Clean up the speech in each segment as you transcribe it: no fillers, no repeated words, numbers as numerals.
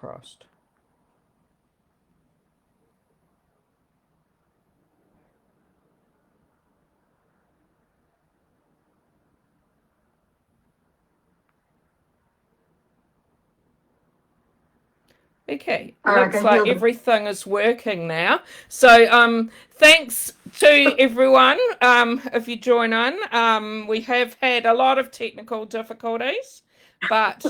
crossed. Okay, looks like everything is working now. So thanks to everyone. If you join in, we have had a lot of technical difficulties, but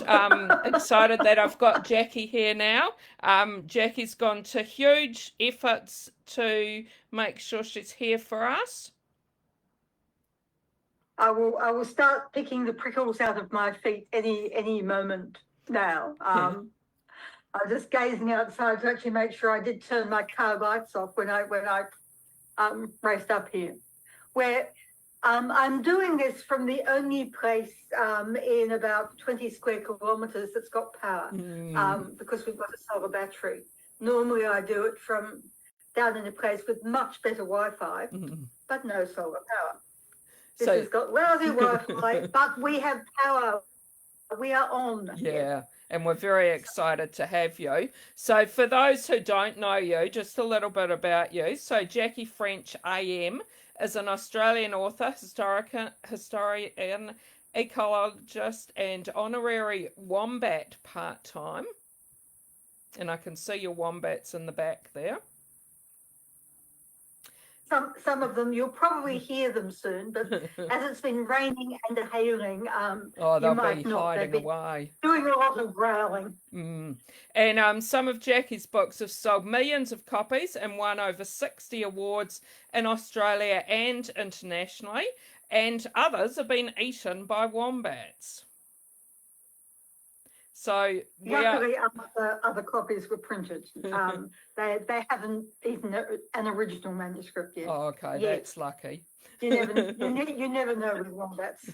excited that I've got Jackie here now. Jackie's gone to huge efforts to make sure she's here for us. I will start picking the prickles out of my feet any moment now. I'm just gazing outside to actually make sure I did turn my car lights off when I raced up here. Where I'm doing this from the only place in about 20 square kilometres that's got power, because we've got a solar battery. Normally I do it from down in a place with much better Wi-Fi, but no solar power. This has got lousy Wi-Fi, but we have power. We are on. Yeah, and we're very excited to have you. So for those who don't know you, just a little bit about you. So Jackie French AM is an Australian author, historian, ecologist, and honorary wombat part-time. And I can see your wombats in the back there. Some of them, you'll probably hear them soon, but as it's been raining and hailing, they'll be hiding away. Doing a lot of growling. And some of Jackie's books have sold millions of copies and won over 60 awards in Australia and internationally, and others have been eaten by wombats. So luckily, other copies were printed. They haven't eaten an original manuscript yet. Oh, okay, that's lucky. You never know with wombats.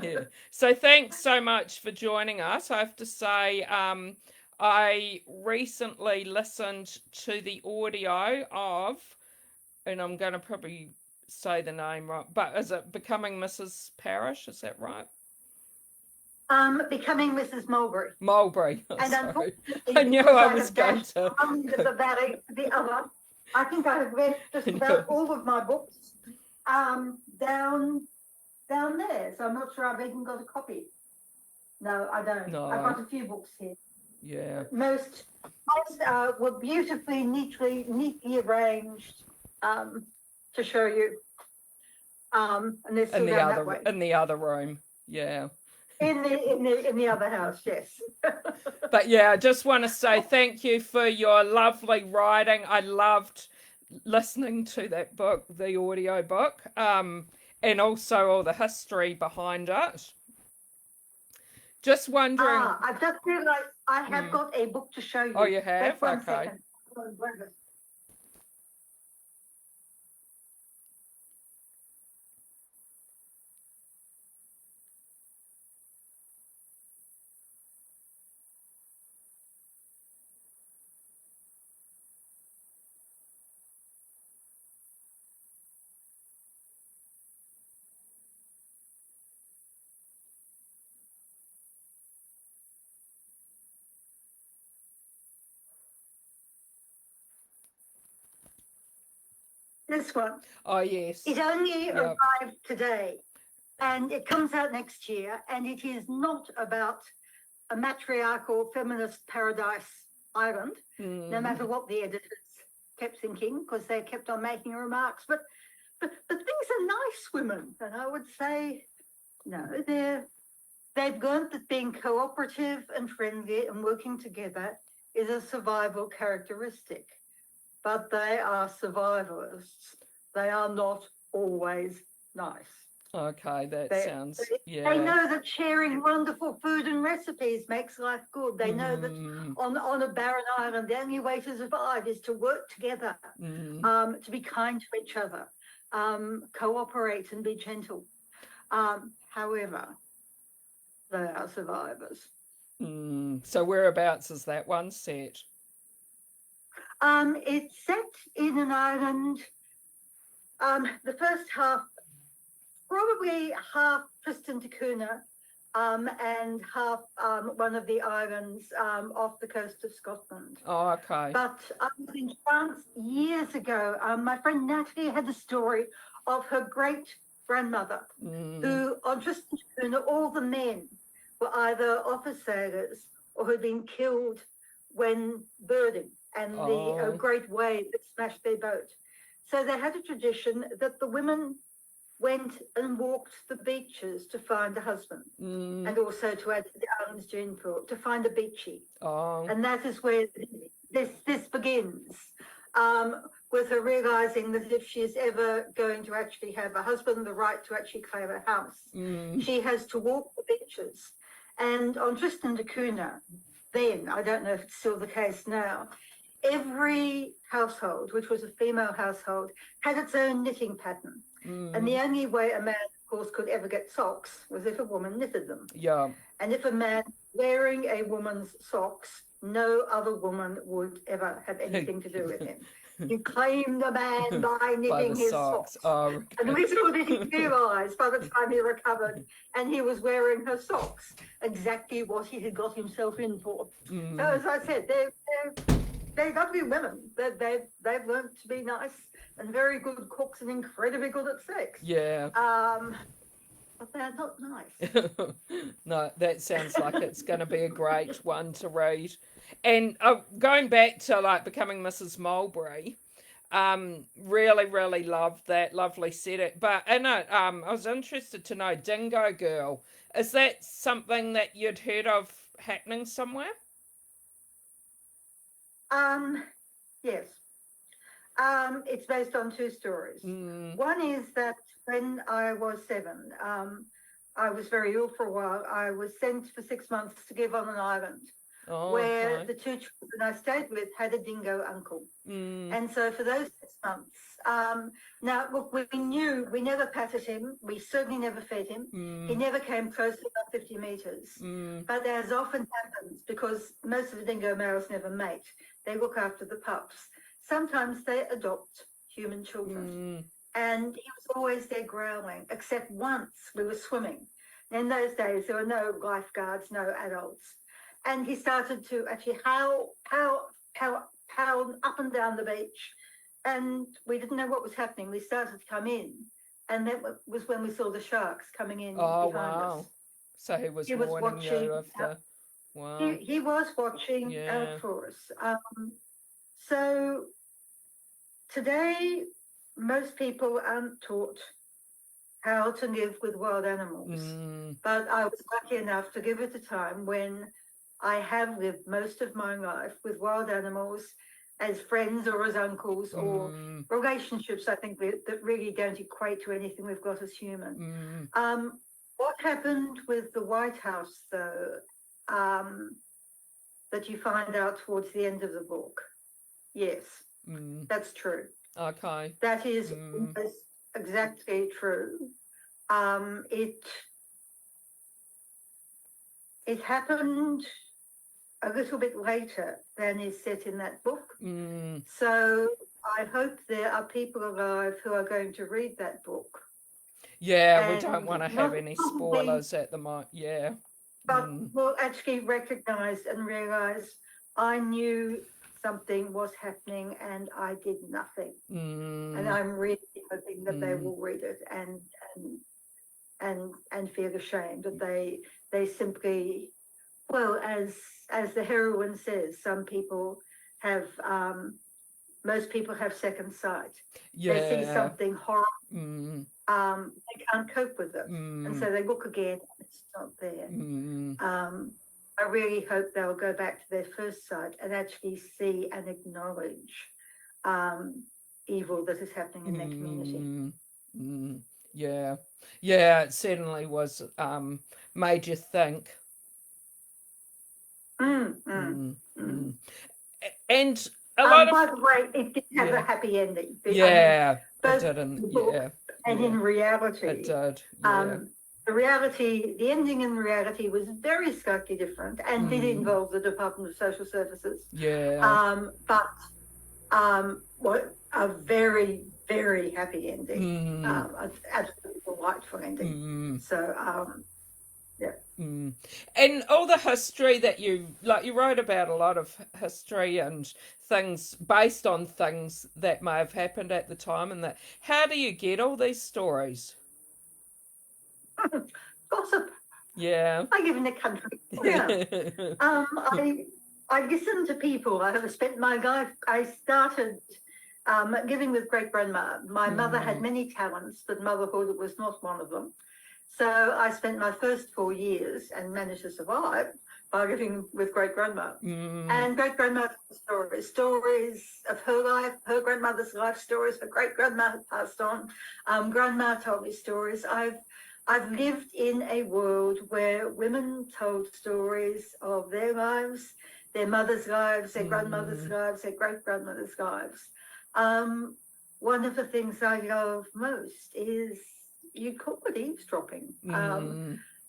Yeah. So thanks so much for joining us. I have to say, I recently listened to the audio of, and I'm going to probably say the name right, but is it Becoming Mrs. Parrish? Is that right? Becoming Mrs. Mulberry. Mulberry. And unfortunately, I knew I was going to. From the valley to the other. I think I have read just about all of my books down there. So I'm not sure I've even got a copy. No, I don't. No. I've got a few books here. Yeah. Most were beautifully, neatly arranged to show you. And they're still down that way. In the other room. Yeah. In the other house, yes. But yeah, I just want to say thank you for your lovely writing. I loved listening to that book, the audio book, and also all the history behind it. Just wondering. I just realised I have got a book to show you. Oh, you have? One okay. second. This one. Oh, yes. It only arrived today, and it comes out next year, and it is not about a matriarchal feminist paradise island, no matter what the editors kept thinking, because they kept on making remarks. But these are nice women, and I would say, no, they've learned that being cooperative and friendly and working together is a survival characteristic. But they are survivalists. They are not always nice. Okay, that sounds, yeah. They know that sharing wonderful food and recipes makes life good. They know that on a barren island, the only way to survive is to work together, to be kind to each other, cooperate and be gentle. However, they are survivors. So whereabouts is that one set? It's set in an island. The first half, probably half Tristan da Cunha, and half one of the islands off the coast of Scotland. Oh, okay. But I was in France years ago. My friend Natalie had the story of her great-grandmother, who on Tristan da Cunha, all the men were either officer sailors or had been killed when birding and the great wave that smashed their boat. So they had a tradition that the women went and walked the beaches to find a husband, and also to add to the island's gene pool, to find a beachy. And that is where this begins, with her realizing that if she is ever going to actually have a husband, the right to actually claim a house, she has to walk the beaches. And on Tristan da Cunha, then, I don't know if it's still the case now, every household, which was a female household, had its own knitting pattern. And the only way a man, of course, could ever get socks was if a woman knitted them. Yeah. And if a man wearing a woman's socks, no other woman would ever have anything to do with him. You claim the man by knitting his socks. Oh, okay. And little did he realise by the time he recovered and he was wearing her socks exactly what he had got himself in for. So as I said, they're lovely women. They've learned to be nice and very good cooks and incredibly good at sex. Yeah. But they're not nice. No, that sounds like it's going to be a great one to read. And going back to like becoming Mrs. Mulberry, really, really loved that lovely set. But in it, I was interested to know Dingo Girl. Is that something that you'd heard of happening somewhere? Yes. It's based on two stories. One is that when I was 7, I was very ill for a while. I was sent for 6 months to live on an island where the 2 children I stayed with had a dingo uncle. And so for those 6 months, now look, we knew we never patted him. We certainly never fed him. He never came close to about 50 meters. But as often happens, because most of the dingo males never mate, they look after the pups. Sometimes they adopt human children. And he was always there growling, except once we were swimming. In those days, there were no lifeguards, no adults. And he started to actually howl up and down the beach. And we didn't know what was happening. We started to come in. And that was when we saw the sharks coming in behind us. So he was warning you of the... Wow. He was watching out for us. So today, most people aren't taught how to live with wild animals. But I was lucky enough to live at a time when I have lived most of my life with wild animals as friends or as uncles or relationships, I think, that really don't equate to anything we've got as human. What happened with the White House, though, that you find out towards the end of the book? Yes, that's true. Okay. That is almost exactly true. It happened a little bit later than is set in that book. So I hope there are people alive who are going to read that book. Yeah, we don't want to have any spoilers at the moment. Yeah. But will actually recognise and realise I knew something was happening and I did nothing. And I'm really hoping that they will read it and feel ashamed that they simply, well, as the heroine says, some people have most people have second sight. They see something horrible. They can't cope with it. And so they look again and it's not there. I really hope they'll go back to their first sight and actually see and acknowledge evil that is happening in their community. Yeah, it certainly was made you think. And a lot by the way, it did have a happy ending. It didn't. And in reality, it did. The ending in reality was very slightly different and did involve the Department of Social Services. But what a very, very happy ending. An absolutely delightful ending. So, Mm. And all the history that you wrote about a lot of history and things based on things that may have happened at the time, and that, how do you get all these stories? Gossip. Yeah. I live in the country. Yeah. I listen to people. I have spent my life. I started living with great grandma. My mother had many talents, but motherhood was not one of them. So I spent my first 4 years and managed to survive by living with great grandma. And great grandma stories of her life, her grandmother's life stories. Her great grandma had passed on. Grandma told me stories. I've lived in a world where women told stories of their lives, their mother's lives, their grandmother's lives, their great grandmother's lives. One of the things I love most is, you call it eavesdropping.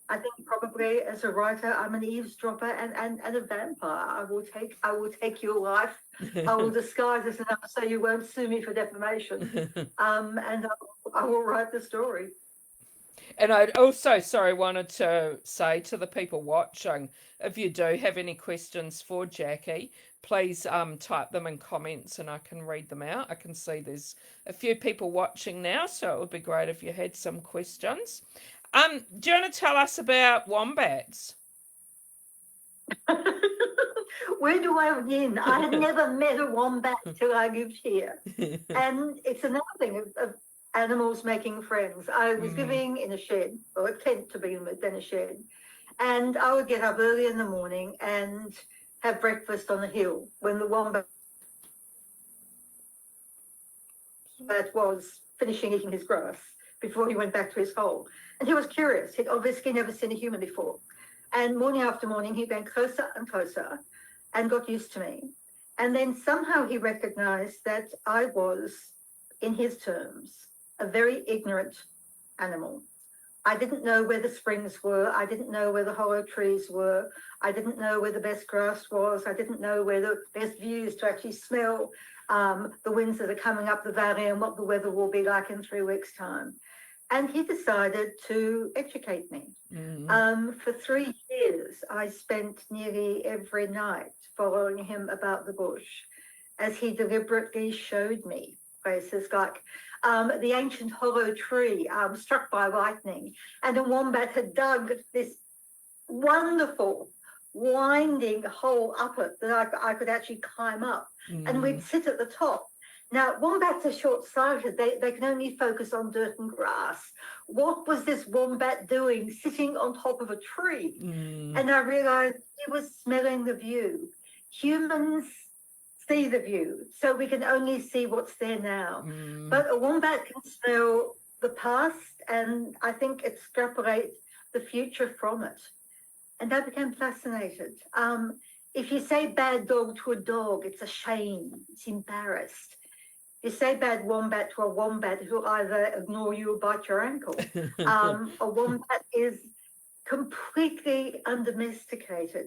I think probably as a writer, I'm an eavesdropper and a vampire. I will take your life. I will disguise it enough so you won't sue me for defamation. And I will write the story. And I'd also, wanted to say to the people watching, if you do have any questions for Jackie, please type them in comments and I can read them out. I can see there's a few people watching now, so it would be great if you had some questions. Do you want to tell us about wombats? Where do I begin? I had never met a wombat till I lived here. And it's another thing of animals making friends. I was living in a shed, or a tent to begin with, then a shed. And I would get up early in the morning and have breakfast on the hill when the wombat was finishing eating his grass before he went back to his hole. And he was curious. He'd obviously never seen a human before. And morning after morning, he went closer and closer and got used to me. And then somehow he recognized that I was, in his terms, a very ignorant animal. I didn't know where the springs were. I didn't know where the hollow trees were. I didn't know where the best grass was. I didn't know where the best views to actually smell the winds that are coming up the valley and what the weather will be like in 3 weeks' time. And he decided to educate me. For 3 years, I spent nearly every night following him about the bush as he deliberately showed me places like the ancient hollow tree struck by lightning, and a wombat had dug this wonderful winding hole up it that I could actually climb up, and we'd sit at the top. Now, wombats are short-sighted. They can only focus on dirt and grass. What was this wombat doing sitting on top of a tree? And I realized he was smelling the view. Humans see the view, so we can only see what's there now. But a wombat can smell the past and I think extrapolate the future from it. And I became fascinated. If you say bad dog to a dog, it's a shame, it's embarrassed. You say bad wombat to a wombat, who'll either ignore you or bite your ankle. A wombat is completely undomesticated.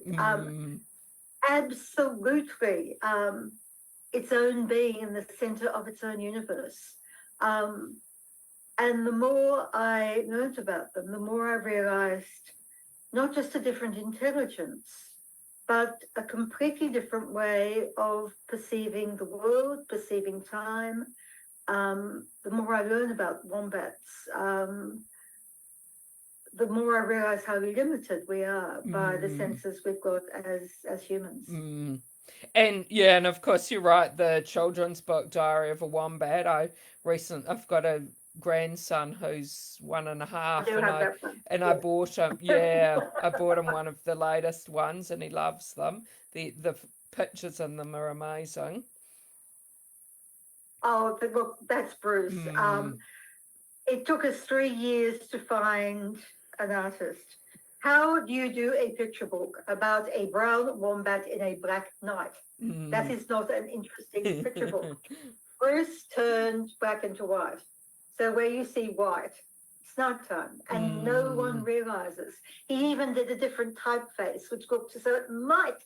Absolutely its own being in the center of its own universe. And the more I learned about them, the more I realized not just a different intelligence, but a completely different way of perceiving the world, perceiving time. The more I learn about wombats, the more I realize how limited we are by the senses we've got as humans. And yeah, and of course you're right, the children's book Diary of a Wombat, I've got a grandson who's 1.5, and I bought him I bought him one of the latest ones and he loves them. The pictures in them are amazing. Oh, look, that's Bruce. It took us 3 years to find an artist. How do you do a picture book about a brown wombat in a black night? That is not an interesting picture book. Bruce turned black into white. So where you see white, it's nighttime, and no one realizes. He even did a different typeface, which looked so it might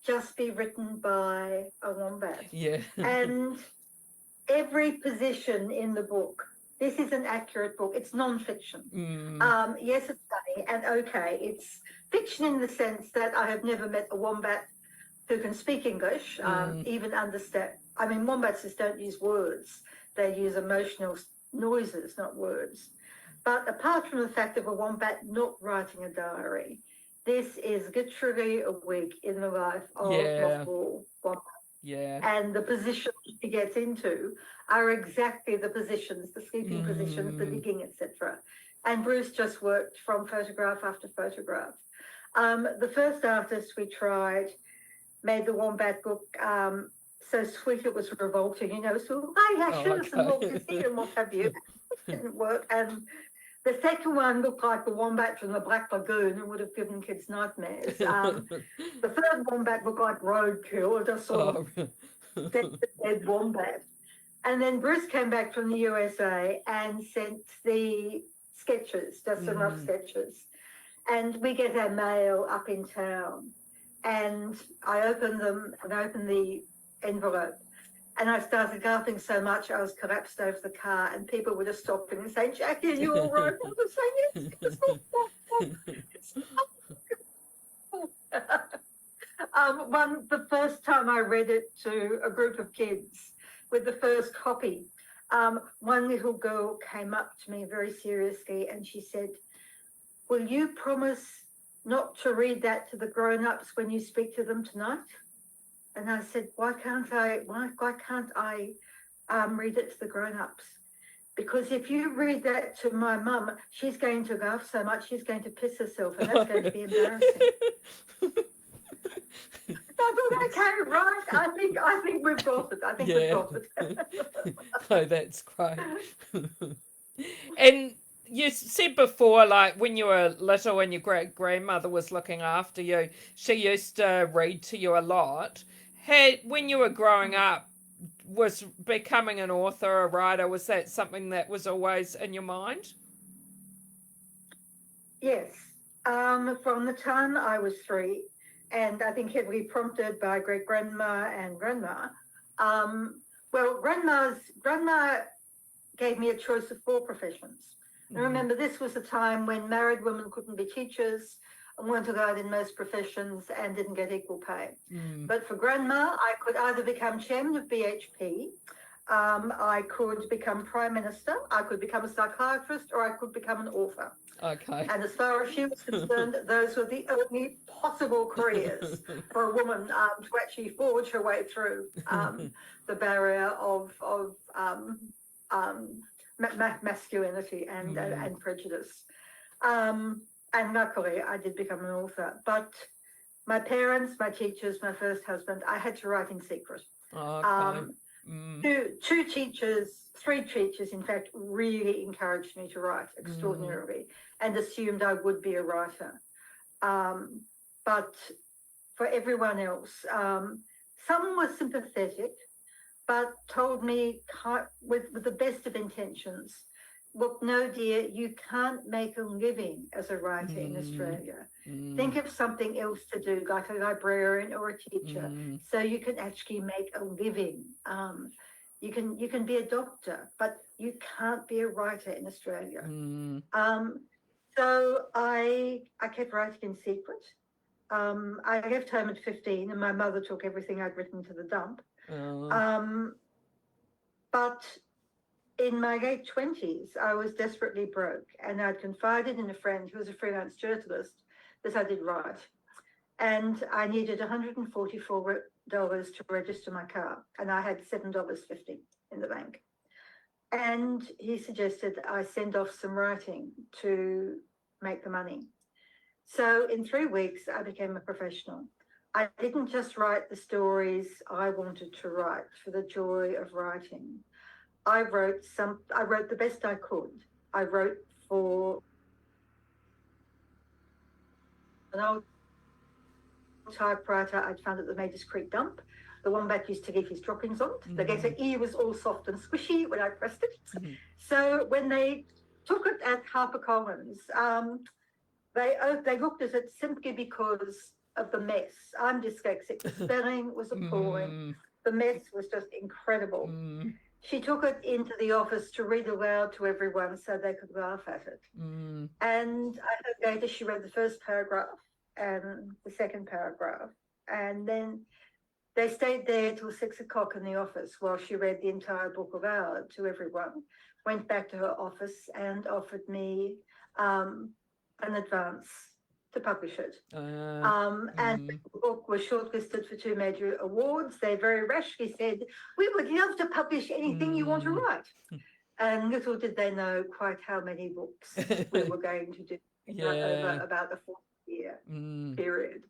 just be written by a wombat. Yeah. And every position in the book this is an accurate book. It's non-fiction. Yes, it's funny, and okay, it's fiction in the sense that I have never met a wombat who can speak English, even understand. I mean, wombats just don't use words. They use emotional noises, not words. But apart from the fact of a wombat not writing a diary, this is literally a week in the life of Mothball Wombat. Yeah. And the positions she gets into are exactly the positions, the sleeping positions, the digging, etc. And Bruce just worked from photograph after photograph. The first artist we tried made the wombat look so sweet it was revolting, you know, so I should have some more here and what have you. It didn't work. And the second one looked like the wombat from the Black Lagoon and would have given kids nightmares. The third wombat looked like roadkill, or just sort of dead wombat. And then Bruce came back from the USA and sent the sketches, just some rough sketches. And we get our mail up in town. And I opened them and opened the envelope. And I started laughing so much I was collapsed over the car, and people were just stopping and saying, "Jackie, are you all right?" I was saying, "Yes, it's the first time I read it to a group of kids with the first copy, one little girl came up to me very seriously and she said, "Will you promise not to read that to the grown-ups when you speak to them tonight?" And I said, why can't I read it to the grown-ups? Because if you read that to my mum, she's going to laugh so much she's going to piss herself, and that's going to be embarrassing. I thought, okay, right. I think we've got it. We've got it. Oh, that's great. And you said before, like when you were little and your great grandmother was looking after you, she used to read to you a lot. When you were growing up, was becoming an author, a writer, was that something that was always in your mind? Yes. From the time I was 3, and I think heavily prompted by great grandma and grandma. Well, grandma gave me a choice of 4 professions. And remember, this was a time when married women couldn't be teachers and weren't allowed in most professions and didn't get equal pay. But for grandma, I could either become chairman of BHP, I could become prime minister, I could become a psychiatrist, or I could become an author. Okay. And as far as she was concerned, those were the only possible careers for a woman to actually forge her way through the barrier of masculinity and prejudice. And luckily, I did become an author. But my parents, my teachers, my first husband, I had to write in secret. Okay. 3 teachers, in fact, really encouraged me to write extraordinarily and assumed I would be a writer. But for everyone else, some were sympathetic, but told me with the best of intentions, look, no, dear, you can't make a living as a writer in Australia. Think of something else to do, like a librarian or a teacher, so you can actually make a living. You can be a doctor, but you can't be a writer in Australia. So I kept writing in secret. I left home at 15, and my mother took everything I'd written to the dump. But in my late 20s, I was desperately broke, and I'd confided in a friend who was a freelance journalist that I did write. And I needed $144 to register my car, and I had $7.50 in the bank. And he suggested I send off some writing to make the money. So in 3 weeks, I became a professional. I didn't just write the stories I wanted to write for the joy of writing. I wrote the best I could. I wrote for an old typewriter I'd found at the Maiders Creek dump. The wombat used to leave his droppings on it. The letter E was all soft and squishy when I pressed it. So when they took it at HarperCollins, they looked at it simply because of the mess. I'm dyslexic. The spelling was appalling. The mess was just incredible. she took it into the office to read aloud to everyone so they could laugh at it. Mm. And I heard later she read the first paragraph and the second paragraph. And then they stayed there till 6 o'clock in the office while she read the entire book aloud to everyone, went back to her office and offered me an advance to publish it. And the book was shortlisted for 2 major awards. They very rashly said, "We would love to publish anything you want to write." And little did they know quite how many books we were going to do over about a 4-year period.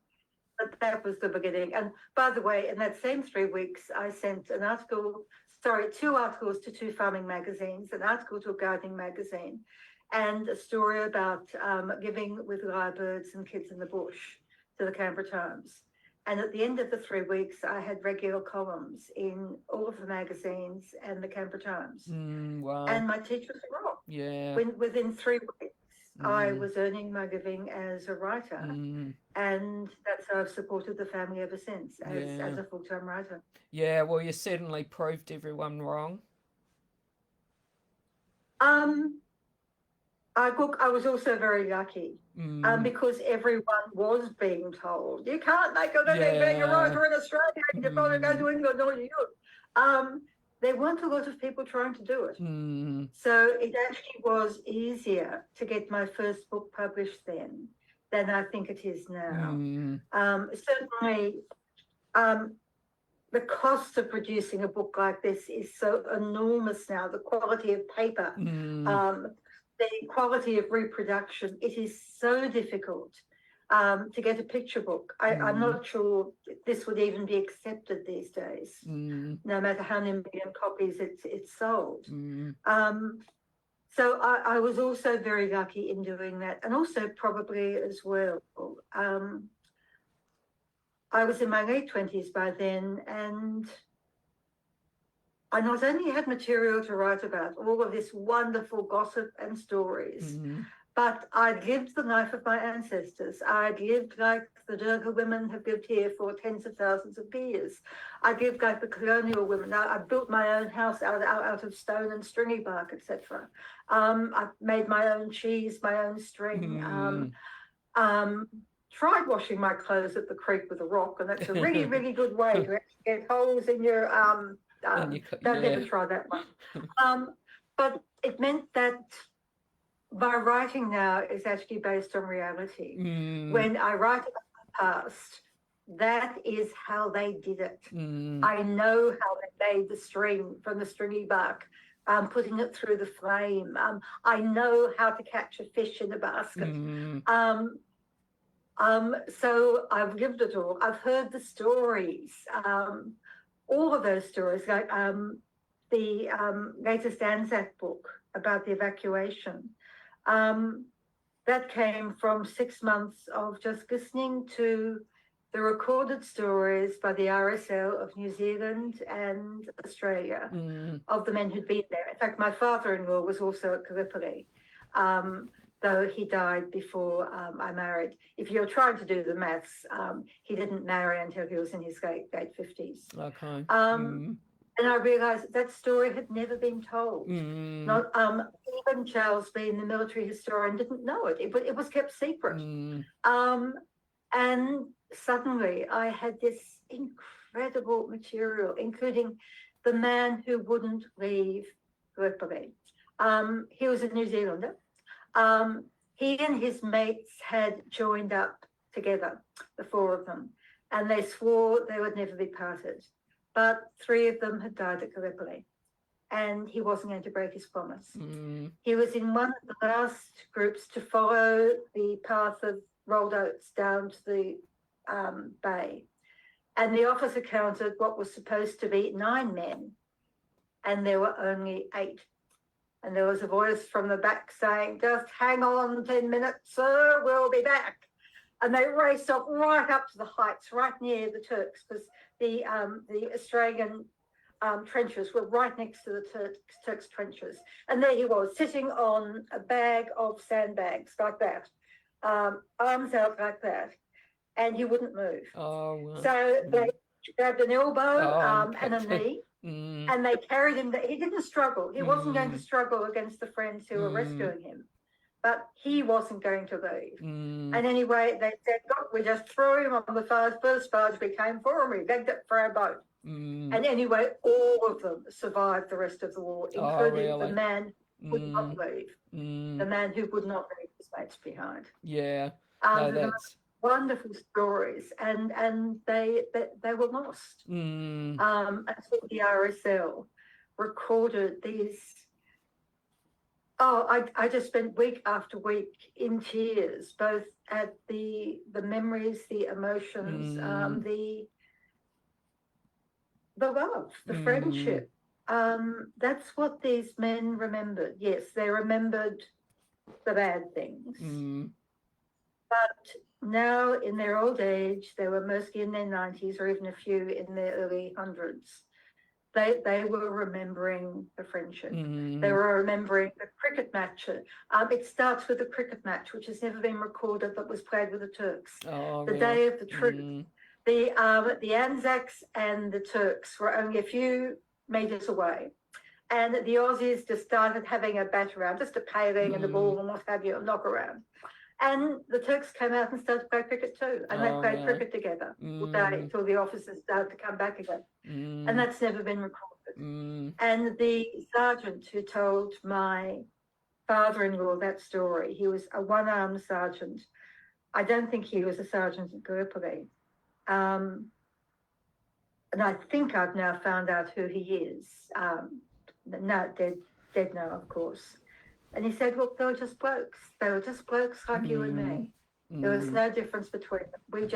But that was the beginning. And by the way, in that same 3 weeks, I sent 2 articles to 2 farming magazines, an article to a gardening magazine, and a story about living with lyrebirds and kids in the bush to the Canberra Times. And at the end of the 3 weeks, I had regular columns in all of the magazines and the Canberra Times. Wow. And my teachers were wrong. Yeah. Within 3 weeks, I was earning my living as a writer. And that's how I've supported the family ever since as a full-time writer. Yeah, well, you certainly proved everyone wrong. I was also very lucky because everyone was being told, you can't make a living being a writer in Australia, you've got to go to England or New York. There weren't a lot of people trying to do it. So it actually was easier to get my first book published then than I think it is now. Certainly, the cost of producing a book like this is so enormous now, the quality of paper, the quality of reproduction. It is so difficult to get a picture book. I'm not sure this would even be accepted these days, no matter how many million copies it's sold. So I was also very lucky in doing that, and also probably as well. I was in my late 20s by then, and I not only had material to write about, all of this wonderful gossip and stories, but I'd lived the life of my ancestors. I'd lived like the Durga women have lived here for tens of thousands of years. I'd lived like the colonial women. I built my own house out of stone and stringy bark, etc. I made my own cheese, my own string. Tried washing my clothes at the creek with a rock, and that's a really, really good way to actually get holes in your don't ever try that one. But it meant that my writing now is actually based on reality. When I write about the past, that is how they did it. I know how they made the string from the stringy bark, putting it through the flame. I know how to catch a fish in a basket. So I've lived it all. I've heard the stories. All of those stories, like the latest Anzac book about the evacuation, that came from 6 months of just listening to the recorded stories by the RSL of New Zealand and Australia of the men who'd been there. In fact, my father-in-law was also at Gallipoli, though he died before I married. If you're trying to do the maths, he didn't marry until he was in his late 50s. Okay. And I realised that story had never been told. Not even Charles Bean, the military historian, didn't know it. It was kept secret. And suddenly I had this incredible material, including the man who wouldn't leave Gallipoli. He was a New Zealander. He and his mates had joined up together, the 4 of them, and they swore they would never be parted. But 3 of them had died at Gallipoli, and he wasn't going to break his promise. He was in one of the last groups to follow the path of rolled oats down to the bay. And the officer counted what was supposed to be 9 men, and there were only 8. And there was a voice from the back saying, just hang on 10 minutes, sir, we'll be back. And they raced off right up to the heights, right near the Turks, because the Australian trenches were right next to the Turks' trenches. And there he was, sitting on a bag of sandbags like that, arms out like that, and he wouldn't move. Oh, wow. So they grabbed an elbow and a knee. And they carried him. He didn't struggle. He wasn't going to struggle against the friends who were rescuing him, but he wasn't going to leave. And anyway, they said, look, we just threw him on the first barge we came for, and we begged it for our boat. And anyway, all of them survived the rest of the war, including the man who would not leave. The man who would not leave his mates behind. Yeah. That's wonderful stories, and they were lost. Until the RSL recorded these. I just spent week after week in tears, both at the memories, the emotions, the love, the friendship. That's what these men remembered. Yes, they remembered the bad things. But now, in their old age, they were mostly in their 90s or even a few in their early hundreds. They were remembering the friendship. They were remembering the cricket match. It starts with a cricket match, which has never been recorded, but was played with the Turks. The day of the truth. The Anzacs and the Turks were only a few metres away. And the Aussies just started having a bat around, just a paling and the ball and what have you, a knock around. And the Turks came out and started to play cricket too. And they played cricket together all day until the officers started to come back again. And that's never been recorded. And the sergeant who told my father-in-law that story, he was a one-armed sergeant. I don't think he was a sergeant at Gallipoli. And I think I've now found out who he is. No, dead now, of course. And he said, look, they were just blokes. They were just blokes like you and me. There was no difference between them. We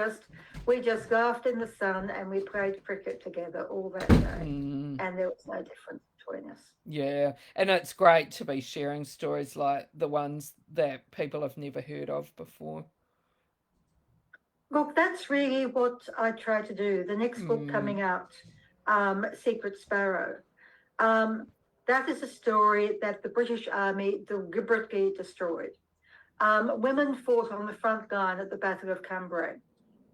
just laughed in the sun and we played cricket together all that day. And there was no difference between us. Yeah, and it's great to be sharing stories like the ones that people have never heard of before. Look, that's really what I try to do. The next book coming out, Secret Sparrow, that is a story that the British Army deliberately destroyed. Women fought on the front line at the Battle of Cambrai.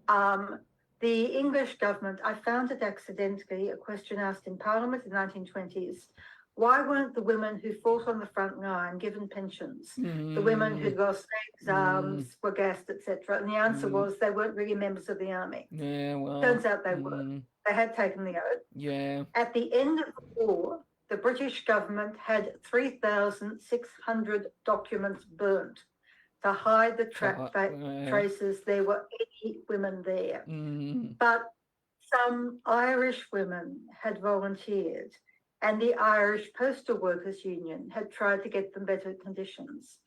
The English government, I found it accidentally, a question asked in Parliament in the 1920s, why weren't the women who fought on the front line given pensions? The women who'd lost legs, arms, were gassed, etc. And the answer was they weren't really members of the army. Yeah, well. Turns out they were. They had taken the oath. Yeah. At the end of the war, the British government had 3,600 documents burnt to hide the traces. There were any women there. But some Irish women had volunteered, and the Irish Postal Workers Union had tried to get them better conditions.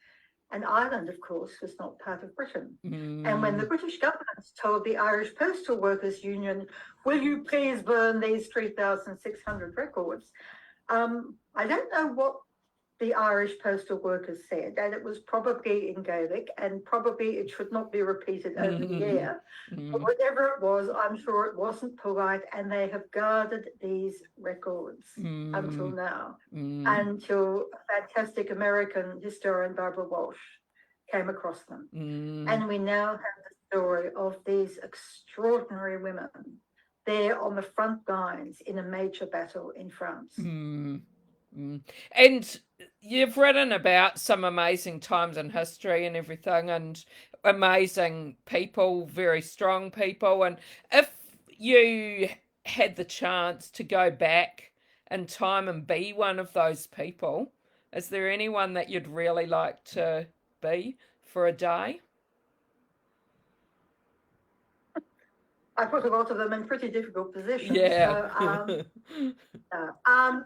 And Ireland, of course, was not part of Britain. And when the British government told the Irish Postal Workers Union, will you please burn these 3,600 records? I don't know what the Irish postal workers said, and it was probably in Gaelic, and probably it should not be repeated over the air. But whatever it was, I'm sure it wasn't polite, and they have guarded these records until now, until a fantastic American historian, Barbara Walsh, came across them. And we now have the story of these extraordinary women there on the front lines in a major battle in France. And you've written about some amazing times in history and everything, and amazing people, very strong people. And if you had the chance to go back in time and be one of those people, is there anyone that you'd really like to be for a day? I put a lot of them in pretty difficult positions. Yeah. So,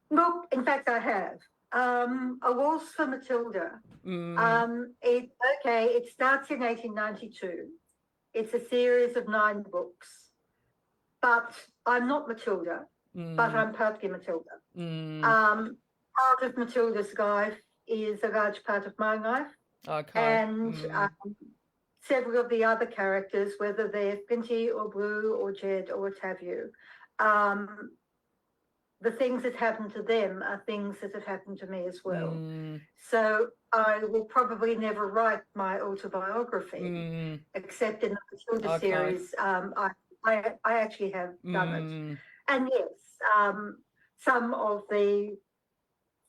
look, in fact, I have. A Waltz for Matilda. It starts in 1892. It's a series of 9 books. But I'm not Matilda, but I'm partly Matilda. Part of Matilda's life is a large part of my life. Okay. And several of the other characters, whether they're Pinty or Blue or Jed or what have you, the things that happen to them are things that have happened to me as well. So I will probably never write my autobiography, except in the Matilda series. I actually have done it. And yes, some of the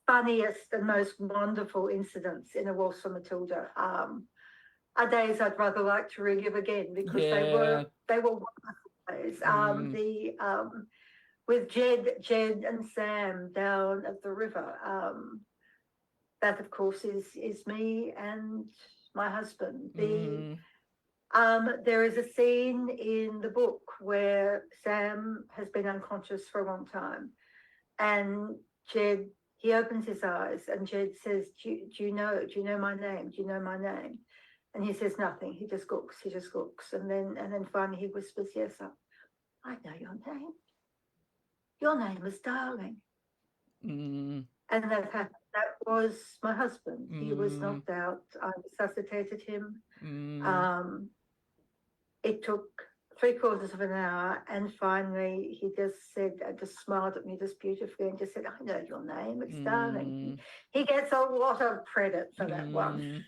funniest and most wonderful incidents in A Waltz for Matilda are days I'd rather like to relive again, because they were wonderful days. With Jed and Sam down at the river. That, of course, is me and my husband. There is a scene in the book where Sam has been unconscious for a long time, and Jed, he opens his eyes, and Jed says, do you know my name? Do you know my name? And he says nothing. He just looks. And then finally he whispers, yes, I know your name. Your name is Darling. And that happened. That was my husband. He was knocked out. I resuscitated him. It took 3/4 of an hour, and finally he just smiled at me just beautifully and just said, I know your name, it's Darling. He gets a lot of credit for that one.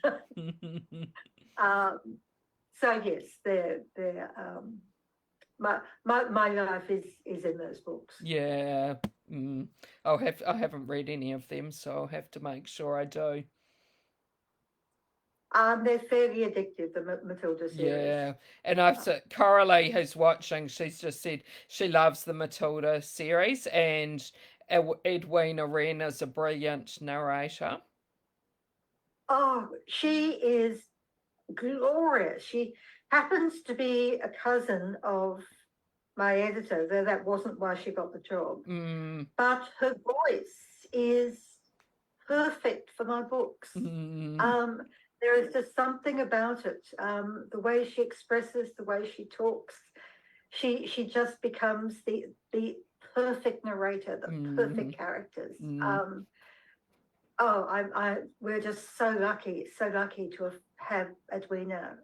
So yes, my life is in those books. Yeah. I haven't read any of them, so I'll have to make sure I do. They're fairly addictive, the Matilda series. Yeah, and I've said Coralie, who's watching, she's just said she loves the Matilda series, and Edwina Wren is a brilliant narrator. Oh, she is glorious. She happens to be a cousin of my editor, though that wasn't why she got the job. But her voice is perfect for my books. There is just something about it. The way she expresses, the way she talks, she just becomes the perfect narrator, the perfect characters. We're just so lucky to have Edwina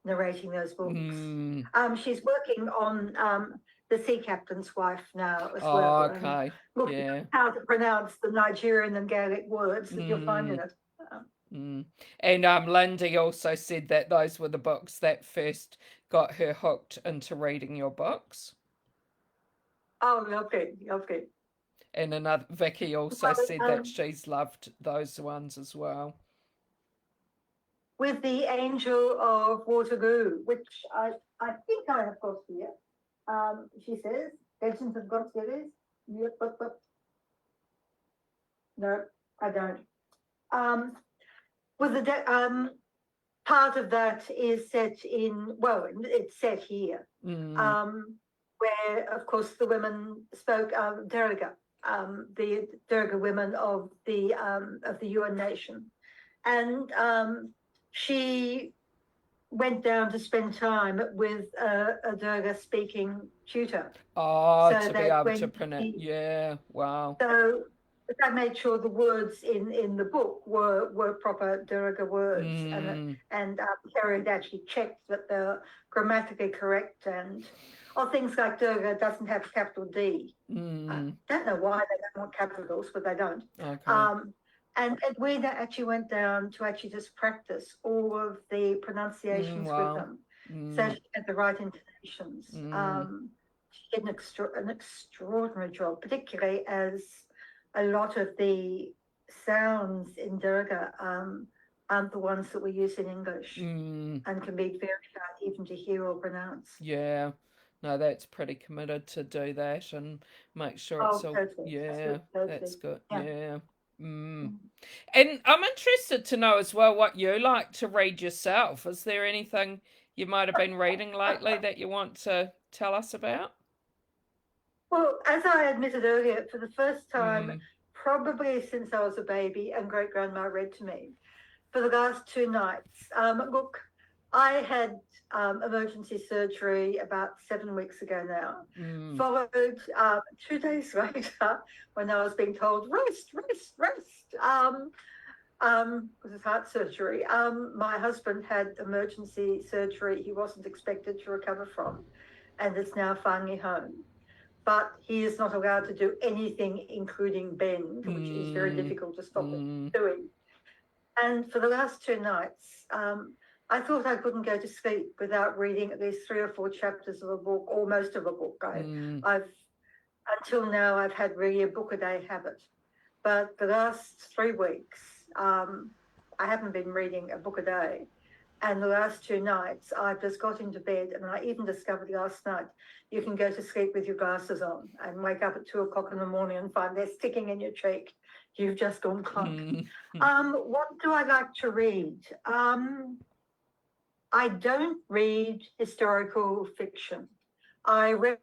narrating those books. She's working on The Sea Captain's Wife now as well. Okay. Looking how to pronounce the Nigerian and Gaelic words that you'll find in it. And Lindy also said that those were the books that first got her hooked into reading your books. Oh, lovely. And another Vicky also said that she's loved those ones as well. With The Angel of Waterloo, which I think I have got here. She says, Legends of God's Givers. No, I don't. With the part of that is set in, well, it's set here, where, of course, the women spoke Derriga, the Derriga women of the UN nation, and she went down to spend time with a Derriga speaking tutor. To be able to pronounce, wow. So I made sure the words in the book were proper Derriga words, and Kerry had actually checked that they're grammatically correct, and things like Derriga doesn't have capital D. Don't know why they don't want capitals, but they don't. Okay. And Edwina actually went down to actually just practice all of the pronunciations with them, so she had the right intonations. She did an extraordinary job, particularly as a lot of the sounds in Derriga aren't the ones that we use in English, and can be very hard even to hear or pronounce. Yeah. No, that's pretty committed to do that and make sure it's all. Totally. That's good. Yeah. And I'm interested to know as well what you like to read yourself. Is there anything you might have been reading lately that you want to tell us about? Well, as I admitted earlier, for the first time, probably since I was a baby and great-grandma read to me, for the last 2 nights. Look, I had emergency surgery about 7 weeks ago now, followed 2 days later when I was being told, rest, because it's heart surgery. My husband had emergency surgery he wasn't expected to recover from, and is now finally home. But he is not allowed to do anything, including bend, which is very difficult to stop him doing. And for the last 2 nights, I thought I couldn't go to sleep without reading at least 3 or 4 chapters of a book, or most of a book. Until now, I've had really a book a day habit, but the last 3 weeks, I haven't been reading a book a day. And the last 2 nights, I've just got into bed, and I even discovered last night you can go to sleep with your glasses on and wake up at 2 o'clock in the morning and find they're sticking in your cheek. You've just gone clunk. What do I like to read? I don't read historical fiction. I read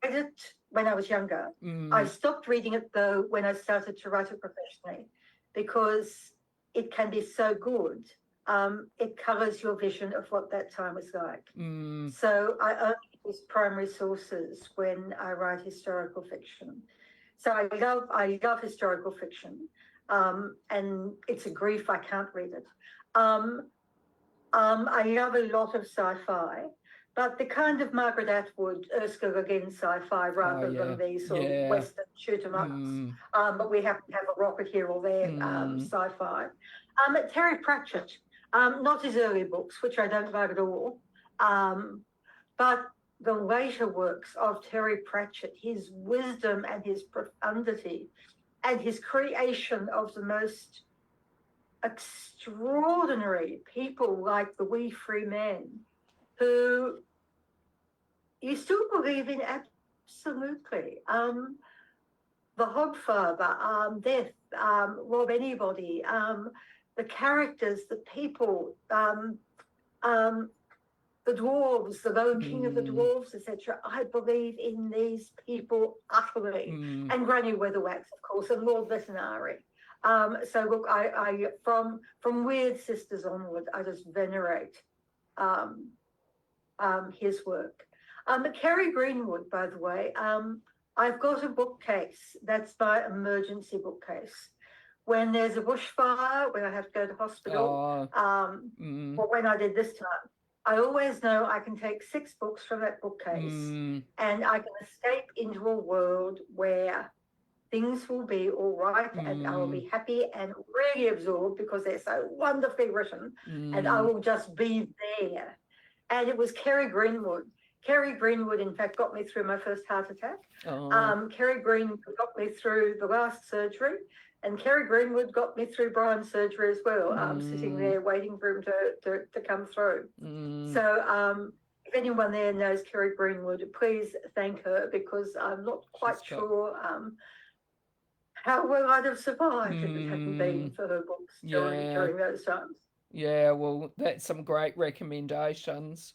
it when I was younger. I stopped reading it, though, when I started to write it professionally, because it can be so good. It colours your vision of what that time was like. So I only use primary sources when I write historical fiction. So I love historical fiction, and it's a grief I can't read it. I love a lot of sci-fi, but the kind of Margaret Atwood, Ursula Le Guin sci-fi rather than the sort of Western shoot 'em ups. But we happen to have a rocket here or there sci-fi. Terry Pratchett, not his early books, which I don't like at all, but the later works of Terry Pratchett, his wisdom and his profundity and his creation of the most extraordinary people like the wee free men, who you still believe in absolutely. The Hogfather, Death, Rob Anybody, the characters, the people, the dwarves, the lone king of the dwarves, etc. I believe in these people utterly, and Granny Weatherwax, of course, and Lord Vetinari. So look, I from Weird Sisters onward, I just venerate his work. Kerry Greenwood, by the way, I've got a bookcase. That's my emergency bookcase. When there's a bushfire, when I have to go to hospital, or when I did this time, I always know I can take 6 books from that bookcase and I can escape into a world where things will be all right and I will be happy and really absorbed because they're so wonderfully written, and I will just be there. And it was Kerry Greenwood. Kerry Greenwood, in fact, got me through my first heart attack. Kerry Greenwood got me through the last surgery, and Kerry Greenwood got me through Brian's surgery as well, sitting there waiting for him to come through. So if anyone there knows Kerry Greenwood, please thank her, because I'm not quite sure how well I'd have survived if it hadn't been for her books during those times. Yeah, well, that's some great recommendations.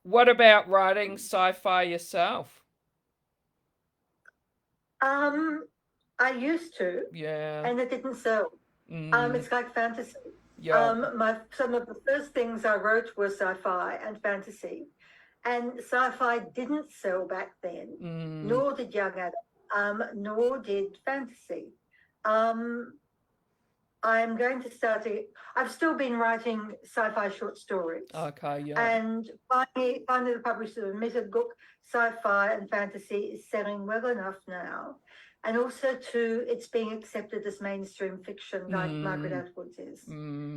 What about writing sci-fi yourself? I used to, and it didn't sell. It's like fantasy. Some of the first things I wrote were sci-fi and fantasy, and sci-fi didn't sell back then, nor did young adult, nor did fantasy. I'm going to start I've still been writing sci-fi short stories. And finally the publisher admitted, look, sci-fi and fantasy is selling well enough now. And also, too, it's being accepted as mainstream fiction like Margaret Atwood's is.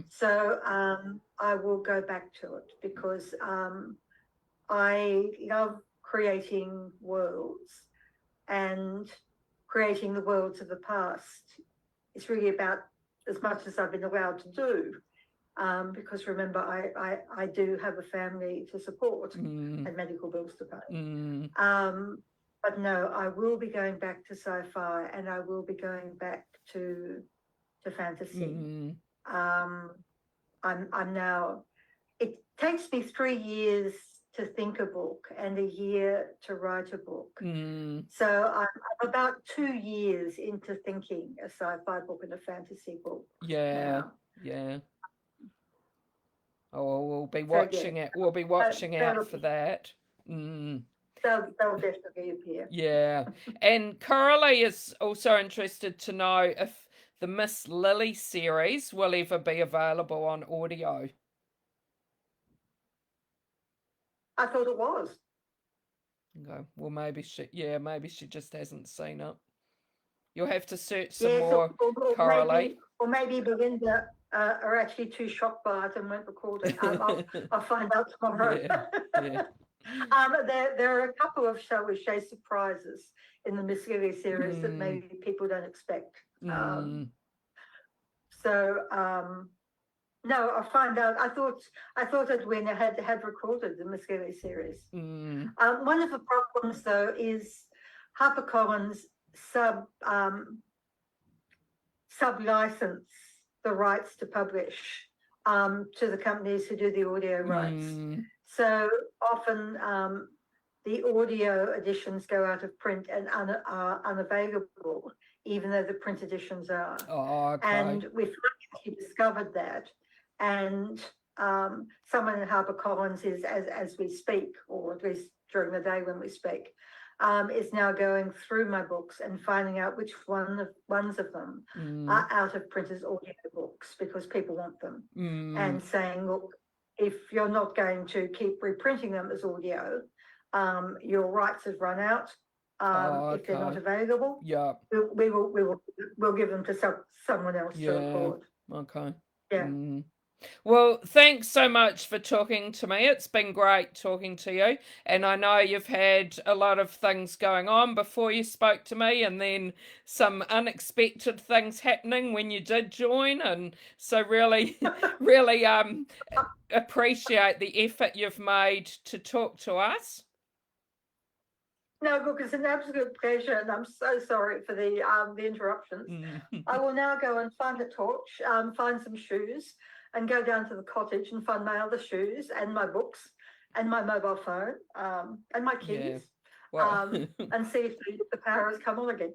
So I will go back to it, because I love creating worlds, and creating the worlds of the past. It's really about as much as I've been allowed to do, because remember, I do have a family to support and medical bills to pay. But no, I will be going back to sci-fi, and I will be going back to fantasy. I'm now. It takes me 3 years to think a book and a year to write a book. So I'm about 2 years into thinking a sci-fi book and a fantasy book. Oh, we'll be watching it. We'll be watching out for that. They'll definitely appear. Yeah. And Coralie is also interested to know if the Miss Lily series will ever be available on audio. I thought it was. Okay. Well, maybe she just hasn't seen it. You'll have to search some more, Coralie. Or maybe Belinda are actually too shocked by it and won't record it. I'll find out tomorrow. Yeah. There are a couple of, shall we say, surprises in the Miss Lily series that maybe people don't expect. No, I'll find out. I thought Edwina had recorded the Miss Lily series. One of the problems, though, is HarperCollins sub-license the rights to publish to the companies who do the audio rights. So often the audio editions go out of print and are unavailable, even though the print editions are. Oh, okay. And we've actually discovered that. And someone at HarperCollins is, as we speak, or at least during the day when we speak, is now going through my books and finding out which ones of them are out of print as audio books because people want them, and saying, look, if you're not going to keep reprinting them as audio, your rights have run out. If they're not available, we'll give them to someone else to record. Okay. Yeah. Well, thanks so much for talking to me. It's been great talking to you. And I know you've had a lot of things going on before you spoke to me, and then some unexpected things happening when you did join. And so really, really appreciate the effort you've made to talk to us. No, look, it's an absolute pleasure, and I'm so sorry for the interruptions. I will now go and find a torch, find some shoes, and go down to the cottage and find my other shoes and my books and my mobile phone and my keys, and see if the power has come on again.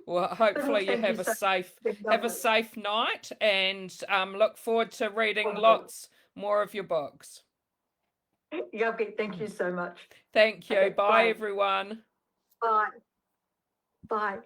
Well, hopefully you have a safe night, and look forward to reading lots more of your books. Okay, thank you so much. Thank you. Okay, bye, everyone. Bye. Bye.